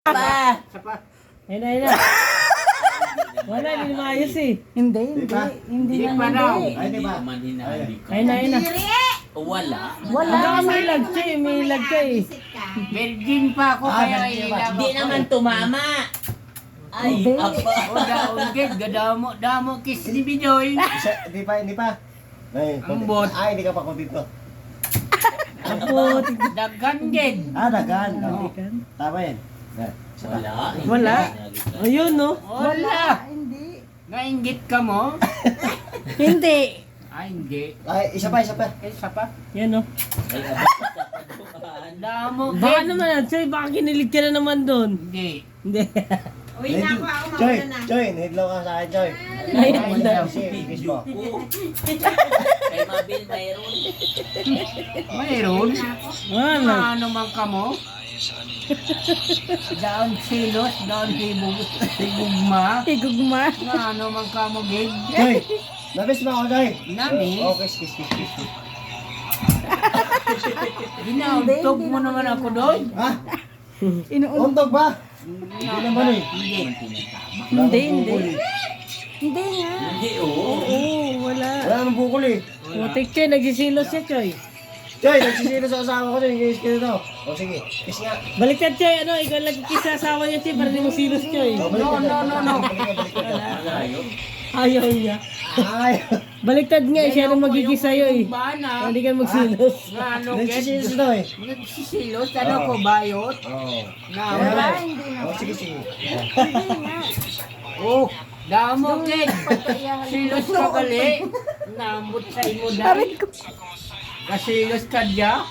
Pa. Ayun na, ayun na. Wala, hindi maayos eh. Hindi pa? hindi Di na pa daw. hindi. Ay, di ba? Man hinahalik ka. Ayun na, ayun na. Wala. Wala. Baka may lag ka eh, may lag ka eh. Virgin pa ako kaya virgin pa. ilaw Di ako. naman tumama. Ay, Hindi. apa. O daon gid, damo kiss ni Bijoy. Hindi pa, hindi pa. Ay, Ang bot. Ay, hindi ka pa kontento. Apo, Daghan gid. Ah, dagan. Oo. Tama yan. Yan. Isa pa. Wala. Wala. Ayun no. Wala. Hindi. Nainggit ka mo? Hindi. Ay, hindi. Ay, isa pa, isa pa. Isa pa. Yan no. Ay, abas. Damo Baka gid. naman, Choy, baka kinilig ka na naman doon. Hindi. Hindi. Uwi na ako, Choy, Choy, nahidlaw ka sa akin, Choy. Ay, Kiss mo. Kay Mabil mayroon. Mayroon. Wala. Ano man ka mo? Daon silos, daon hibugma. Igugma. Ano man ka mo gid. Choy, nabis mo ako, Choy. Nami. Oh, kiss. Ginaugtog mo naman ako doon. Ha? Inuun. Untog ba? Hindi naman eh. Hindi, hindi. Hindi nga. Hindi, oo. Oo, wala. Wala namang bukol eh. Putik Choy, nagsisilos siya Choy. Choy, nagsisino sa asawa ko, Choy. Kiss ka na to. O sige, kiss nga. Baliktad Choy, ano, ikaw lang kiss sa asawa niya Choy, para di mo silos Choy. O, balik ka. No. Balik ka. Malayo. Ayaw niya. Ay, Baliktad nga, siya nang magigis sa'yo eh. Bana. Hindi ka magsilos. Ano nagsisino gid. to eh. Nagsisilos. Ano ko bayot? Oo. Na Kaya wala. nga. Hindi na. O, sige. Oh, damo gid. Silos ka gali. Nambot sa imo dahil. Kasilos ka diya.